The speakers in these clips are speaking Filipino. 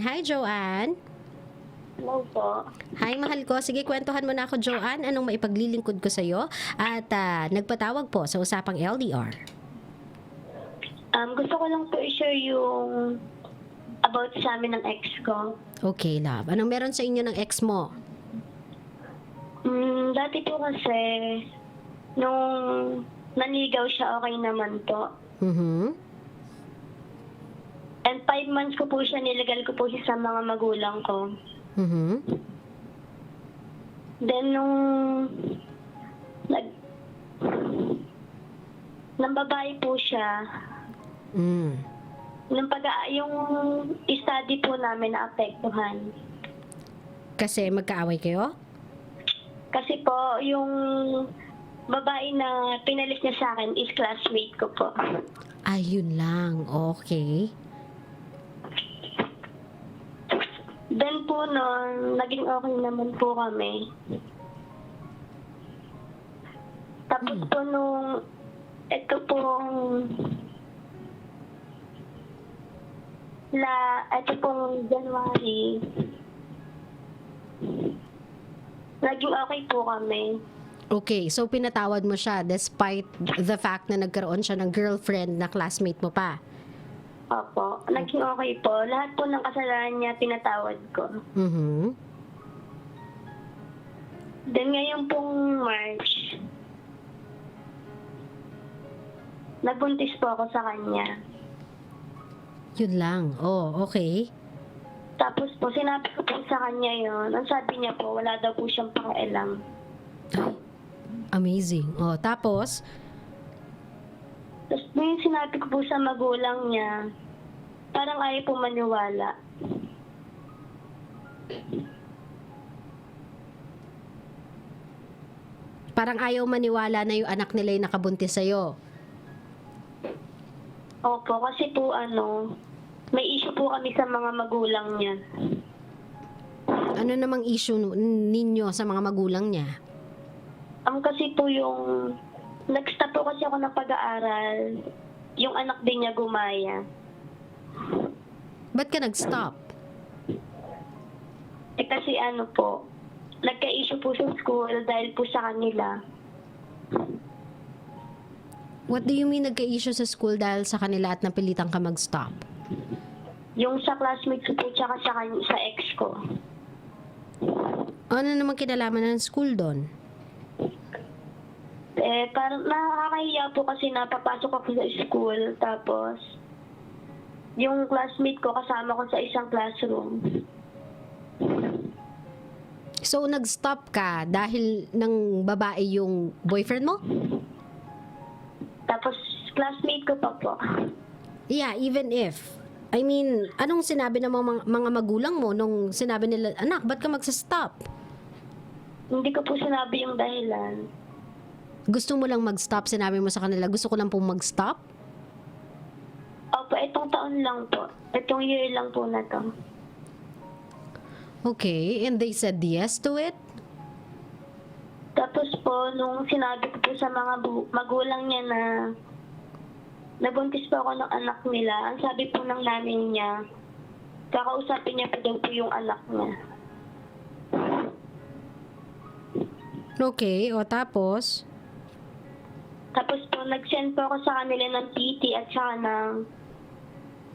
Hi, Joanne. Hello po. Hi, mahal ko. Sige, kwentuhan mo na ako, Joanne. Anong maipaglilingkod ko sa'yo? At nagpatawag po sa usapang LDR. Gusto ko lang po i-share yung about sa amin ng ex ko. Okay, love. Anong meron sa inyo ng ex mo? Dati po kasi, nung nanigaw siya, okay naman po. And 5 months ko po siya, nilagay ko po siya sa mga magulang ko. Then, nang babae po siya, yung study po namin naapektuhan. Kasi magkaaway kayo? Kasi po, yung babae na pinalis niya sa akin is classmate ko po. Ayun lang. Okay. Then po noon, naging okay naman po kami. Tapos po nung, ito pong January, naging okay po kami. Okay, so pinatawad mo siya despite the fact na nagkaroon siya ng girlfriend na classmate mo pa? Opo, naging okay po. Lahat po ng kasalanan niya, pinatawad ko. Then ngayon pong March, nabuntis po ako sa kanya. Yun lang. Oh, okay. Tapos po, sinabi ko po sa kanya yun. Ang sabi niya po, wala daw po siyang pakialam. Ay, amazing. Oh, tapos? Tapos yung sinabi ko po sa magulang niya, parang ayaw po maniwala. Parang ayaw maniwala na yung anak nila yung nakabuntis sa'yo. Opo, kasi po may issue po kami sa mga magulang niya. Ano namang issue ninyo sa mga magulang niya? Kasi po yung, nag-stop po kasi ako ng pag-aaral, yung anak din niya gumaya. Ba't ka nag-stop? Kasi po, nagka-issue po sa school dahil po sa kanila. What do you mean nagka-issue sa school dahil sa kanila at napilitan ka mag-stop? Yung sa classmates ko po, tsaka sa ex ko. Ano naman kinalaman ng school doon? Parang nakakahiya po kasi napapasok ako sa school, tapos yung classmate ko kasama ko sa isang classroom. So, nag-stop ka dahil ng babae yung boyfriend mo? Tapos classmate ko pa po. Yeah, even if. I mean, anong sinabi ng mga magulang mo nung sinabi nila, anak, ba't ka magsa-stop? Hindi ko po sinabi yung dahilan. Gusto mo lang mag-stop? Sinabi mo sa kanila, gusto ko lang pong mag-stop? Opo, itong taon lang po. Itong year lang po na to. Okay, and they said yes to it? Tapos po, nung sinabi ko po sa mga magulang niya na nabuntis po ako ng anak nila, ang sabi po ng nanay niya, kakausapin niya po daw po yung anak niya. Okay, o tapos? Tapos po, nag-send po ako sa kanila ng PT at saka ng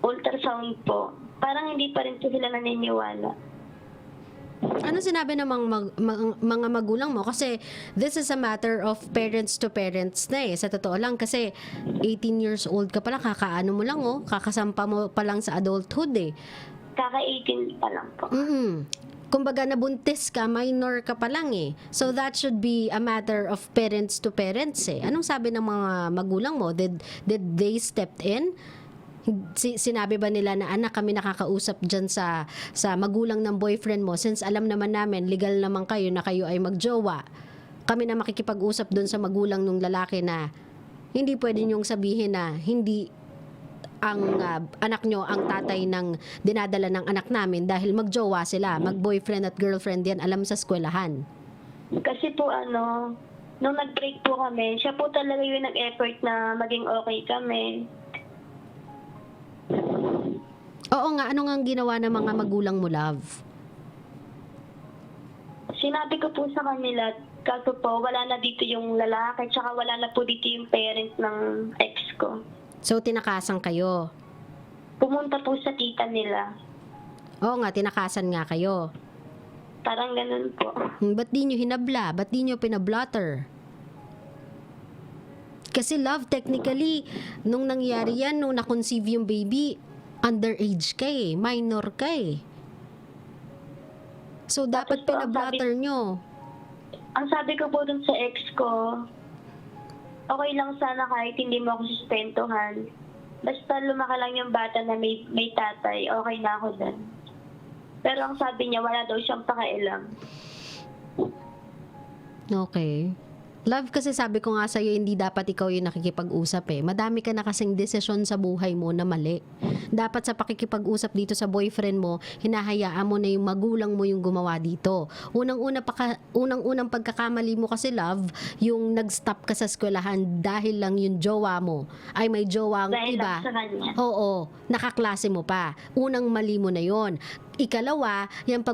ultrasound po. Parang hindi pa rin po sila naniniwala. Ano sinabi ng mga magulang mo? Kasi this is a matter of parents to parents na eh. Sa totoo lang, kasi 18 years old ka pala, kakaano mo lang kakasampa mo pa lang sa adulthood eh. Kaka-18 pa lang po. Kumbaga nabuntis ka, minor ka pa lang eh. So that should be a matter of parents to parents eh. Anong sabi ng mga magulang mo? Did they step in? Sinabi ba nila na anak, kami nakakausap dyan sa magulang ng boyfriend mo, since alam naman namin legal naman kayo na kayo ay magjowa, kami na makikipag-usap dun sa magulang ng lalaki na hindi pwede niyong sabihin na hindi ang anak nyo ang tatay ng dinadala ng anak namin dahil magjowa sila, mag-boyfriend at girlfriend yan, alam sa eskwelahan. Kasi po nung nag-break po kami, siya po talaga yung nag-effort na maging okay kami. Oo nga, ano nga ang ginawa ng mga magulang mo, love? Sinabi ko po sa kanila, kaso po, wala na dito yung lalaki, tsaka wala na po dito yung parents ng ex ko. So, tinakasan kayo. Pumunta po sa tita nila. Oo nga, tinakasan nga kayo. Parang ganun po. Ba't di nyo hinabla? Ba't di nyo pinablotter? Kasi love, technically, nung nangyari yan, nung na-conceive yung baby, underage ka eh, minor ka eh. So, dapat Tapos po, ang pinablotter nyo. Ang sabi ko po dun sa ex ko, okay lang sana kahit hindi mo ako sustentuhan. Basta lumaki lang yung bata na may tatay, okay na ako dun. Pero ang sabi niya, wala daw siyang pakialam. Okay. Love, kasi sabi ko nga sa'yo, hindi dapat ikaw yung nakikipag-usap eh. Madami ka na kasing desisyon sa buhay mo na mali. Dapat sa pakikipag-usap dito sa boyfriend mo, hinahayaan mo na yung magulang mo yung gumawa dito. Unang-unang pagkakamali mo kasi, love, yung nag-stop ka sa eskwelahan dahil lang yung jowa mo ay may jowang Dahil iba. lang sa kanya. Oo, nakaklase mo pa. Unang mali mo na yon. Ikalawa, yung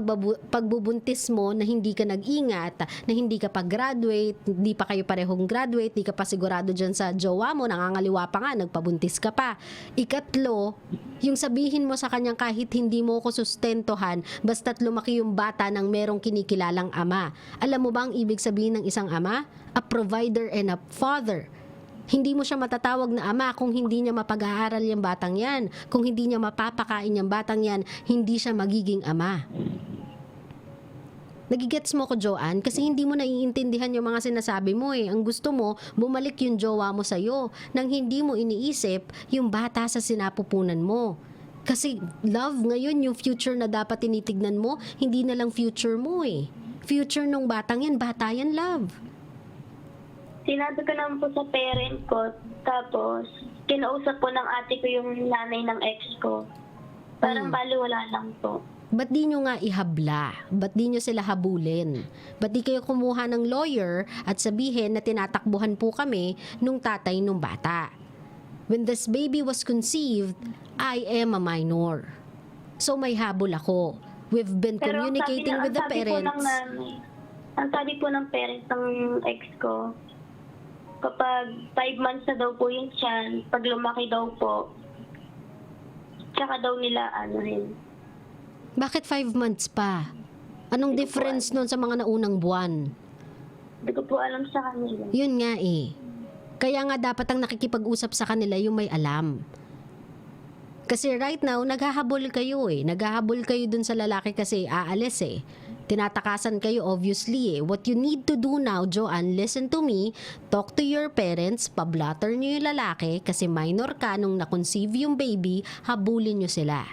pagbubuntis mo na hindi ka nag-ingat, na hindi ka pa-graduate, hindi pa kayo parehong graduate, hindi ka pa sigurado dyan sa jowa mo, nangangaliwa pa nga, nagpabuntis ka pa. Ikatlo, yung sabihin mo sa kanyang kahit hindi mo ko sustentuhan, basta't lumaki yung bata ng merong kinikilalang ama. Alam mo ba ang ibig sabihin ng isang ama? A provider and a father. Hindi mo siya matatawag na ama kung hindi niya mapag-aaral yung batang yan. Kung hindi niya mapapakain yung batang yan, hindi siya magiging ama. Nagigets mo ko, Joanne? Kasi hindi mo naiintindihan yung mga sinasabi mo eh. Ang gusto mo, bumalik yung jowa mo sa'yo nang hindi mo iniisip yung bata sa sinapupunan mo. Kasi love, ngayon yung future na dapat tinitignan mo, hindi na lang future mo eh. Future nung batang yan, bata yan, love. Sinabi ko naman po sa parent ko, tapos kinausap po ng ate ko yung nanay ng ex ko. Parang baliwala lang po. Ba't di nyo nga ihabla? Ba't di nyo sila habulin? Ba't di kayo kumuha ng lawyer at sabihin na tinatakbuhan po kami nung tatay nung bata? When this baby was conceived, I am a minor. So may habol ako. We've been Pero communicating with the parents. Ang sabi po ng parents ng ex ko, kapag 5 months na daw po yung tiyan, pag lumaki daw po, tsaka daw nila rin. Bakit 5 months pa? Anong difference nun sa mga naunang buwan? Hindi ko po alam sa kanila. Yun nga eh. Kaya nga dapat ang nakikipag-usap sa kanila yung may alam. Kasi right now, naghahabol kayo eh. Naghahabol kayo dun sa lalaki kasi aalis eh. Tinatakasan kayo obviously eh. What you need to do now, Joanne, listen to me, talk to your parents, pablatter nyo yung lalaki kasi minor ka nung na-conceive yung baby, habulin nyo sila.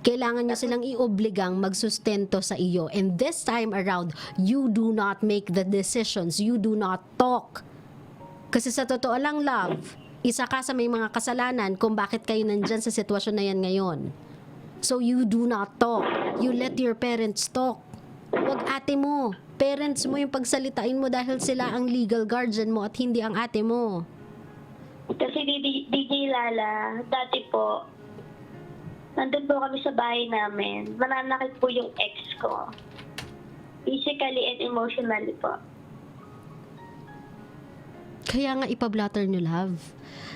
Kailangan nyo silang iobligang magsustento sa iyo. And this time around, you do not make the decisions. You do not talk. Kasi sa totoo lang, love, isa ka sa may mga kasalanan kung bakit kayo nandyan sa sitwasyon na yan ngayon. So you do not talk. You let your parents talk. Huwag ate mo. Parents mo yung pagsalitain mo dahil sila ang legal guardian mo at hindi ang ate mo. Kasi DJ Lala, dati po, nandun po kami sa bahay namin. Mananakit po yung ex ko. Physically and emotionally po. Kaya nga ipablatter nyo, love.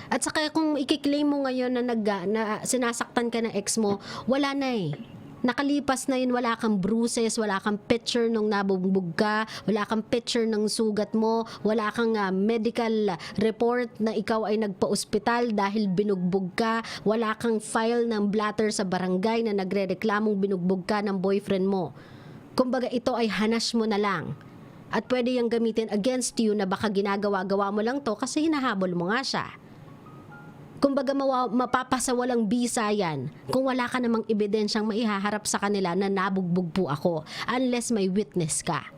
At saka kung ikiklaim mo ngayon na sinasaktan ka ng ex mo, wala na eh. Nakalipas na yun, wala kang bruises, wala kang picture nung nabugbog ka, wala kang picture ng sugat mo, wala kang medical report na ikaw ay nagpa-ospital dahil binugbog ka, wala kang file ng blatter sa barangay na nagre-reklamong binugbog ka ng boyfriend mo. Kumbaga ito ay hanas mo na lang. At pwede yung gamitin against you na baka ginagawa-gawa mo lang to kasi hinahabol mo nga siya. Kumbaga mapapasawalang bisa yan kung wala ka namang ebidensyang maihaharap sa kanila na nabugbog po ako unless may witness ka.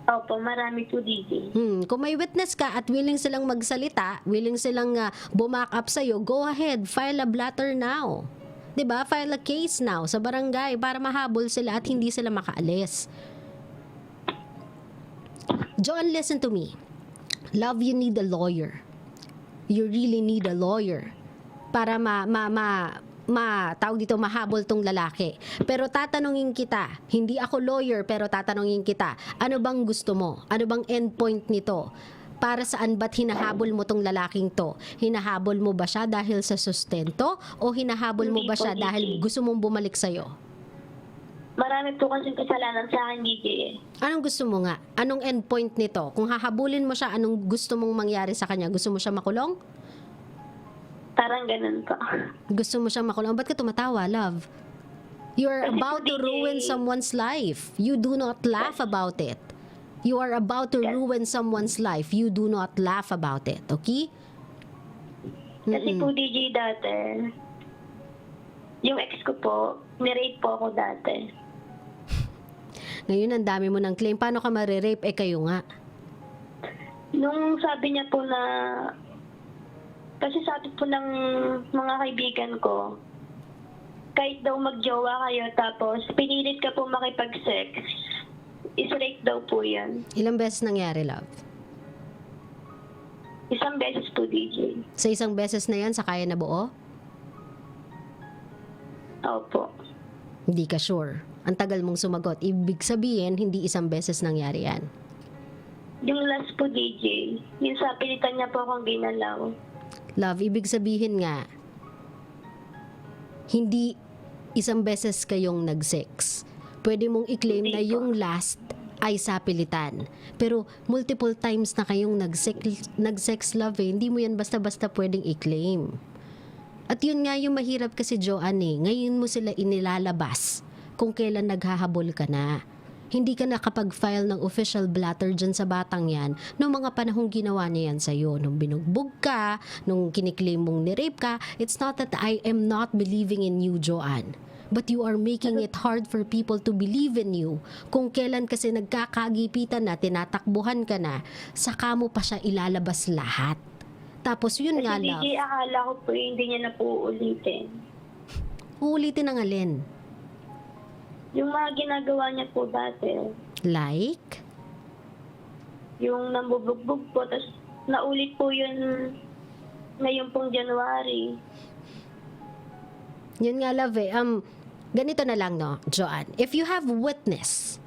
Opo, marami po DJ. Kung may witness ka at willing silang magsalita, willing silang bumack up sa'yo, go ahead, file a blatter now. 'Di ba? File a case now sa barangay para mahabol sila at hindi sila makaalis. John, listen to me. Love, you need a lawyer. You really need a lawyer para tawag dito, mahabol tong lalaki. Pero tatanungin kita, hindi ako lawyer, pero tatanungin kita, ano bang gusto mo? Ano bang endpoint nito? Para saan ba't hinahabol mo tong lalaking to? Hinahabol mo ba siya dahil sa sustento? O hinahabol mo Hindi ba po, siya dahil DJ. gusto mong bumalik sa'yo? Marami po kasing kasalanan sa akin, DJ. Anong gusto mo nga? Anong endpoint nito? Kung hahabulin mo siya, anong gusto mong mangyari sa kanya? Gusto mo siya makulong? Parang ganun po. Gusto mo siya makulong? Ba't ka tumatawa, love? You're Kasi about to hindi- ruin someone's life. You do not laugh about it. You are about to ruin someone's life. You do not laugh about it. Okay? Kasi po, DJ, dati, yung ex ko po, nirape po ako dati. Ngayon, ang dami mo ng claim. Paano ka marirape? Kayo nga. Nung sabi niya po na, kasi sabi po ng mga kaibigan ko, kahit daw magjowa kayo tapos pinilit ka po makipag-sex, is-rape daw po yan. Ilang beses nangyari, love? Isang beses po, DJ. Sa isang beses na yan, sa kaya na buo? Opo. Hindi ka sure. Ang tagal mong sumagot. Ibig sabihin, hindi isang beses nangyari yan. Yung last po, DJ, yung sa pilitan niya po akong ginalaw. Love, ibig sabihin nga, hindi isang beses kayong nag-sex. Pwede mong i-claim na Hindi po. yung last ay sapilitan. Pero multiple times na kayong nag-sex, love, Hindi mo yan basta-basta pwedeng i-claim. At yun nga yung mahirap kasi, Joanne, ngayon mo sila inilalabas kung kailan naghahabol ka na. Hindi ka nakapag-file ng official blatter dyan sa batang yan noong mga panahong ginawa niya yan sa'yo. Nung binugbog ka, nung kiniklaim mong nirape ka, it's not that I am not believing in you, Joanne. But you are making it hard for people to believe in you. Kung kailan kasi nagkakagipitan na, tinatakbuhan ka na, saka mo pa siya ilalabas lahat. Tapos yun Kasi nga, DJ, love, akala ko po hindi niya na po uulitin. uulitin ang alin. Yung mga ginagawa niya po dati, Like? yung nambubugbog po, tapos naulit po yun ngayon pong January. Yun nga, love, ganito na lang, no, Joanne. If you have witness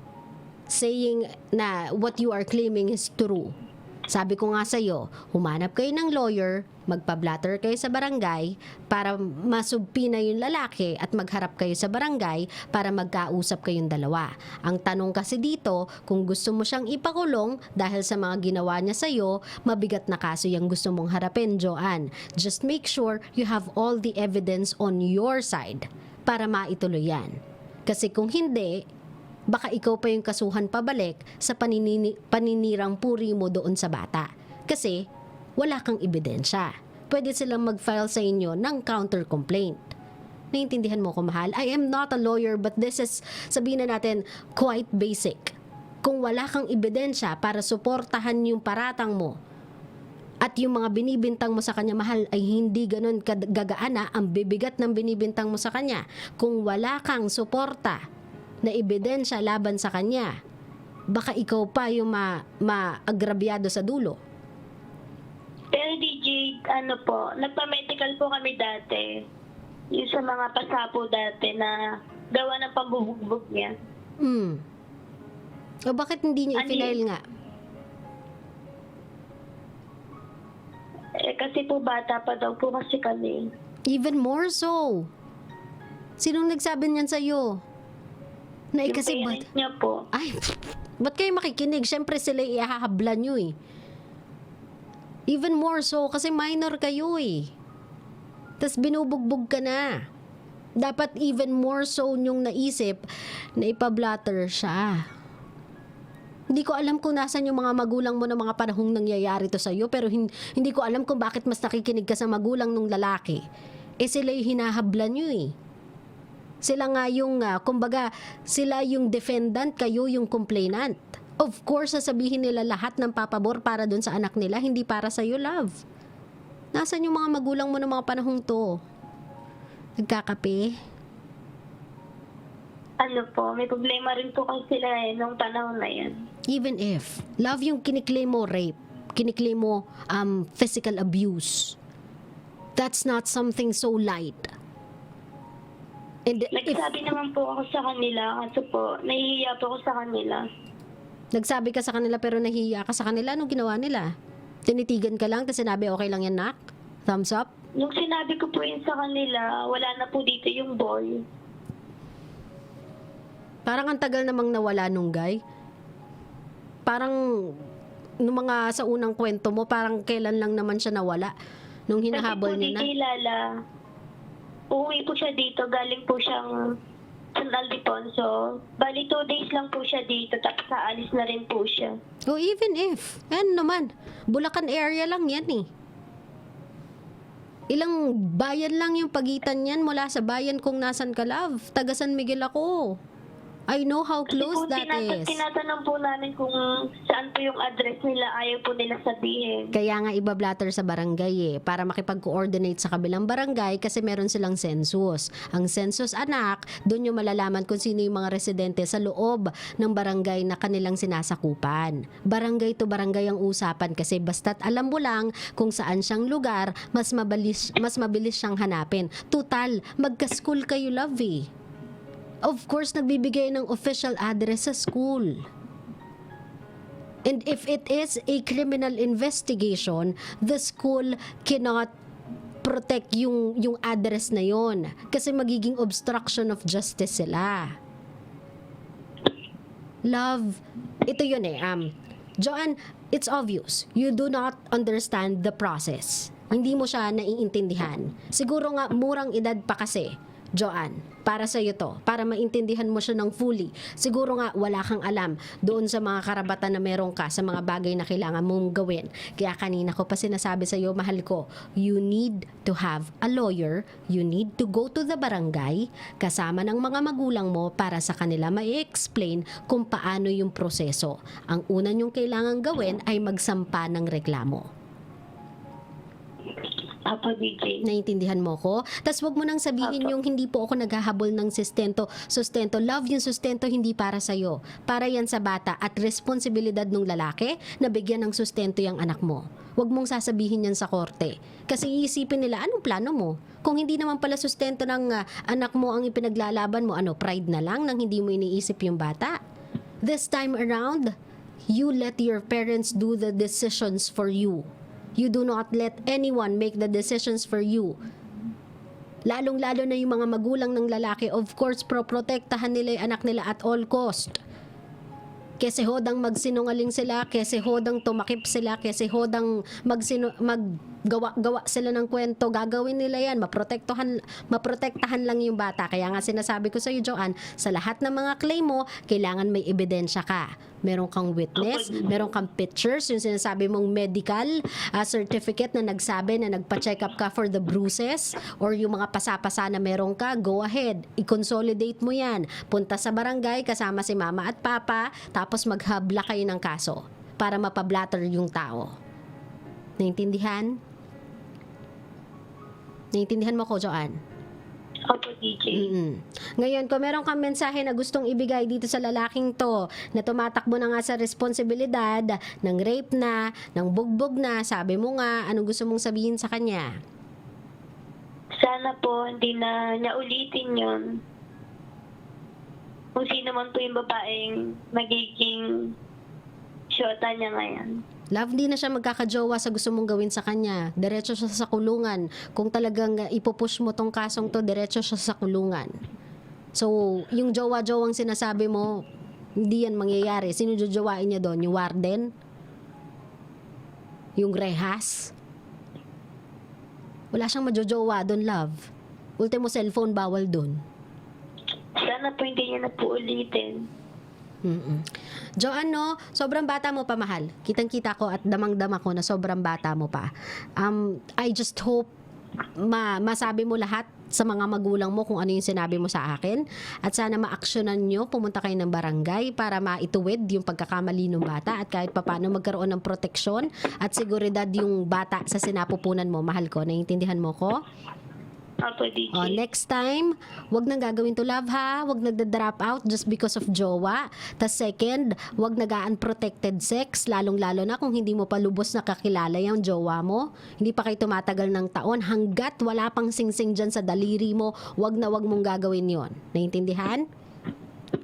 saying na what you are claiming is true, sabi ko nga sa'yo, humanap kayo ng lawyer, magpa-blatter kayo sa barangay para masubpi na yung lalaki at magharap kayo sa barangay para magkausap kayong dalawa. Ang tanong kasi dito, kung gusto mo siyang ipakulong dahil sa mga ginawa niya sa'yo, mabigat na kaso yung gusto mong harapin, Joanne. Just make sure you have all the evidence on your side para maituloy yan. Kasi kung hindi, baka ikaw pa yung kasuhan pabalik sa paninirang puri mo doon sa bata. Kasi wala kang ebidensya. Pwede silang mag-file sa inyo ng counter-complaint. Naiintindihan mo ko, mahal? I am not a lawyer but this is, sabihin na natin, quite basic. Kung wala kang ebidensya para suportahan yung paratang mo at yung mga binibintang mo sa kanya, mahal, ay hindi ganun gagaan na ang bibigat ng binibintang mo sa kanya. Kung wala kang suporta na ebidensya laban sa kanya, baka ikaw pa yung maagrabyado sa dulo. Pero DJ, ano po, nagpa-medical po kami dati. Yung sa mga pasapo dati na gawa ng pambubugbog niya. O bakit hindi niyo Ano i-file nga? Kasi po bata pa daw po kasi kami. Even more so. Sinong nagsabi niyan sa'yo? Na Yung kasi parents niya po. Ay, ba't kayo makikinig? Siyempre sila ihahablan nyo eh. Even more so, kasi minor kayo eh. Tapos binubugbog ka na. Dapat even more so nyong naisip na ipablatter siya. Hindi ko alam kung nasan yung mga magulang mo na mga panahong nangyayari to sa'yo, pero hindi ko alam kung bakit mas nakikinig ka sa magulang ng lalaki. Sila yung hinahablan nyo eh. Sila nga yung, kumbaga, sila yung defendant, kayo yung complainant. Of course, sasabihin nila lahat ng papabor para dun sa anak nila, hindi para sa'yo, love. Nasaan yung mga magulang mo ng mga panahong to? Nagkakape? Ano po, may problema rin po kasi sila nung panahon na yan. Even if, love, yung kiniklaim mo rape, kiniklaim mo physical abuse, that's not something so light. And if Nagsabi naman po ako sa kanila kasi po, nahihiya po ako sa kanila. nagsabi ka sa kanila pero nahihiya ka sa kanila, anong ginawa nila? Tinitigan ka lang, tapos sinabi, okay lang yan, nak? Thumbs up? Nung sinabi ko po yun sa kanila, wala na po dito yung boy. Parang ang tagal namang nawala nung guy. Parang, nung mga sa unang kwento mo, parang kailan lang naman siya nawala. Nung hinahabol Kasi po niya na. di kilala. Uuwi po siya dito, galing po siyang San Alfonso. Bali 2 days lang po siya dito, tapos aalis na rin po siya. Oh, even if. Ano naman, Bulacan area lang yan eh. Ilang bayan lang yung pagitan yan mula sa bayan kung nasan ka, love. Taga San Miguel ako. I know how close Kung that is. tinatanong po namin kung saan po yung address nila, ayaw po nila sabihin. Kaya nga iba-blatter sa barangay para makipag-coordinate sa kabilang barangay kasi meron silang census. Ang census, anak, doon yung malalaman kung sino yung mga residente sa loob ng barangay na kanilang sinasakupan. Barangay to barangay ang usapan kasi basta't alam mo lang kung saan siyang lugar, mas mabilis siyang hanapin. Tutal, magka-school kayo, love eh. Of course, nagbibigay ng official address sa school. And if it is a criminal investigation, the school cannot protect yung address na yon kasi magiging obstruction of justice sila. Love, ito yun Joanne, it's obvious. You do not understand the process. Hindi mo siya naiintindihan. Siguro nga murang edad pa kasi, Joanne, para sa iyo to, para maintindihan mo siya ng fully. Siguro nga wala kang alam doon sa mga karapatan na meron ka sa mga bagay na kailangan mong gawin. Kaya kanina ko pa sinasabi sa iyo, mahal ko, you need to have a lawyer, you need to go to the barangay kasama ng mga magulang mo para sa kanila mai-explain kung paano yung proseso. Ang una niyong kailangan gawin ay magsampa ng reklamo. Apo, DJ. Naiintindihan mo ko? Tapos wag mo nang sabihin yung hindi po ako naghahabol ng sustento. Love, yung sustento hindi para sa'yo. Para yan sa bata at responsibilidad ng lalaki na bigyan ng sustento yung anak mo. Wag mong sasabihin yan sa korte. Kasi iisipin nila, anong plano mo? Kung hindi naman pala sustento ng anak mo ang ipinaglalaban mo, pride na lang nang hindi mo iniisip yung bata? This time around, you let your parents do the decisions for you. You do not let anyone make the decisions for you. Lalong-lalo na yung mga magulang ng lalaki, of course, protektahan nila yung anak nila at all cost. Kasi hodang magsinungaling sila, kasi hodang tumakip sila, kasi hodang maggawa sila ng kwento, gagawin nila yan, maprotektahan lang yung bata. Kaya nga sinasabi ko sa iyo, Joanne, sa lahat ng mga claim mo, kailangan may ebidensya ka. Meron kang witness, meron kang pictures, yung sinasabi mong medical certificate na nagsabi na nagpa-check up ka for the bruises or yung mga pasapasa na meron ka, go ahead, i-consolidate mo yan. Punta sa barangay kasama si mama at papa, tapos maghabla kayo ng kaso para mapablatter yung tao. Naintindihan? Naintindihan mo ko, Joanne? Opo, DJ. Ngayon, kung meron kang mensahe na gustong ibigay dito sa lalaking to na tumatakbo na nga sa responsibilidad ng rape na, ng bugbog na, sabi mo nga, anong gusto mong sabihin sa kanya? Sana po hindi na niya ulitin yun. Kung sino man po yung babaeng magiging syota niya ngayon. Love, di na siya magkakajowa sa gusto mong gawin sa kanya. Diretso siya sa kulungan. Kung talagang ipupush mo tong kasong to, diretso siya sa kulungan. So, yung jowa-jowang sinasabi mo, hindi yan mangyayari. Sino jojowain niya doon? Yung warden? Yung rehas? Wala siyang majojowa doon, love. Ultimo cellphone, bawal doon. Sana po hindi niya na po ulitin. Joanne, no, sobrang bata mo pa, mahal. Kitang-kita ko at damang-dama ko na sobrang bata mo pa. I just hope masabi mo lahat sa mga magulang mo kung ano yung sinabi mo sa akin at sana ma-actionan nyo, pumunta kayo ng barangay para maituwid yung pagkakamali ng bata at kahit papaano magkaroon ng proteksyon at seguridad yung bata sa sinapupunan mo. Mahal ko, naiintindihan mo ko? Opo, DJ. Next time, wag nang gagawin to love ha. Wag nagda-drop out just because of jowa. Tas second, wag nag-unprotected sex, lalong-lalo na kung hindi mo pa lubos na kakilala yung jowa mo. Hindi pa kayo tumatagal ng taon. Hanggat wala pang singsing dyan sa daliri mo, wag na wag mong gagawin yon. Naintindihan?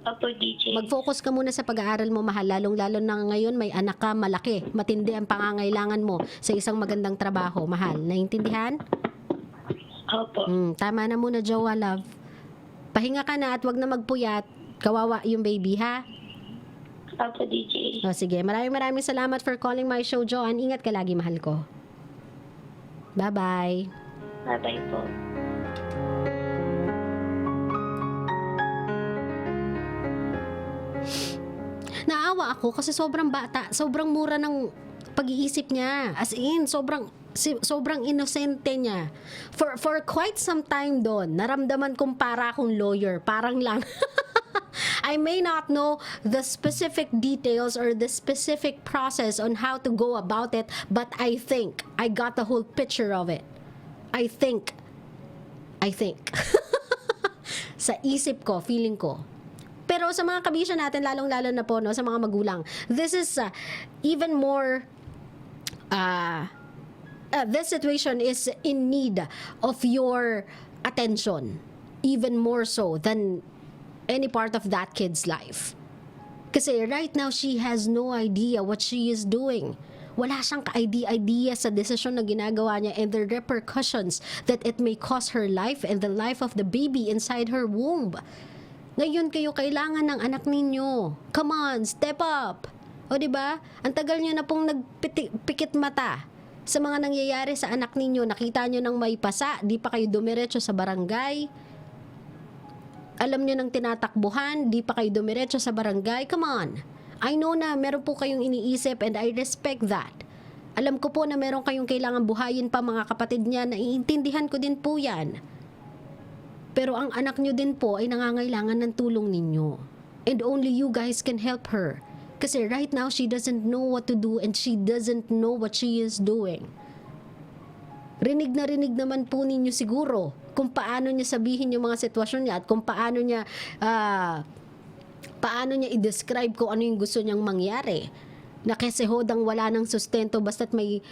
Opo, DJ. Mag-focus ka muna sa pag-aaral mo, mahal. Lalong-lalo na ngayon, may anak ka, malaki. Matindi ang pangangailangan mo sa isang magandang trabaho, mahal. Naintindihan? Opo. Tama na muna, jowa, love. Pahinga ka na at wag na magpuyat. Kawawa yung baby, ha? Opo, DJ. Sige, maraming salamat for calling my show, Joanne. Ingat ka lagi, mahal ko. Bye-bye. Bye-bye po. Naawa ako kasi sobrang bata, sobrang mura ng pag-iisip niya. As in, sobrang inosente niya. For quite some time doon, naramdaman kong para akong lawyer. Parang lang. I may not know the specific details or the specific process on how to go about it, but I think I got the whole picture of it. I think. Sa isip ko, feeling ko. Pero sa mga kabisya natin, lalong-lalo na po, no, sa mga magulang, this is even more, this situation is in need of your attention, even more so than any part of that kid's life. Kasi right now, she has no idea what she is doing. Wala siyang ka-idea sa desisyon na ginagawa niya and the repercussions that it may cost her life and the life of the baby inside her womb. Ngayon kayo kailangan ng anak ninyo. Come on, step up. O diba? Ang tagal nyo na pong nagpikit mata sa mga nangyayari sa anak ninyo. Nakita nyo nang may pasa, di pa kayo dumiretso sa barangay. Alam nyo nang tinatakbuhan, di pa kayo dumiretso sa barangay. Come on. I know na meron po kayong iniisip and I respect that. Alam ko po na meron kayong kailangan buhayin pa mga kapatid niya. Naiintindihan ko din po yan. Pero ang anak nyo din po ay nangangailangan ng tulong ninyo. And only you guys can help her. Kasi right now, she doesn't know what to do and she doesn't know what she is doing. Rinig naman po ninyo siguro kung paano niya sabihin yung mga sitwasyon niya at kung paano niya i-describe kung ano yung gusto niyang mangyari. Na kasi hodang wala ng sustento basta't may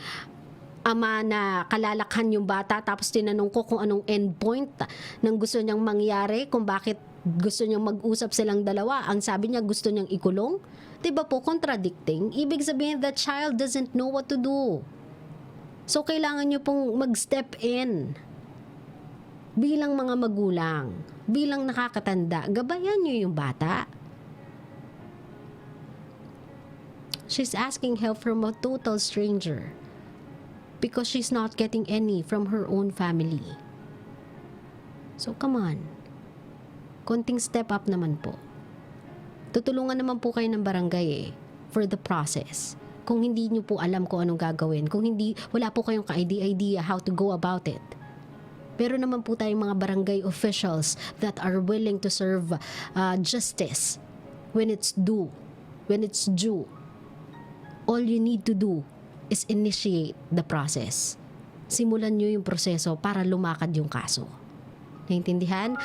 ama na kalalakhan yung bata tapos tinanong ko kung anong endpoint ng gusto niyang mangyari, kung bakit gusto niyang mag-usap silang dalawa. Ang sabi niya gusto niyang ikulong. Diba po, contradicting? Ibig sabihin that child doesn't know what to do. So kailangan niyo pong mag-step in. Bilang mga magulang, bilang nakakatanda, gabayan niyo yung bata. She's asking help from a total stranger. Because she's not getting any from her own family. So, come on. Konting step up naman po. Tutulungan naman po kayo ng barangay for the process. Kung hindi nyo po alam kung anong gagawin, kung hindi, wala po kayong ka-idea how to go about it. Pero naman po tayong mga barangay officials that are willing to serve justice when it's due, when it's due. All you need to do is initiate the process. Simulan nyo yung proseso para lumakad yung kaso. Naintindihan?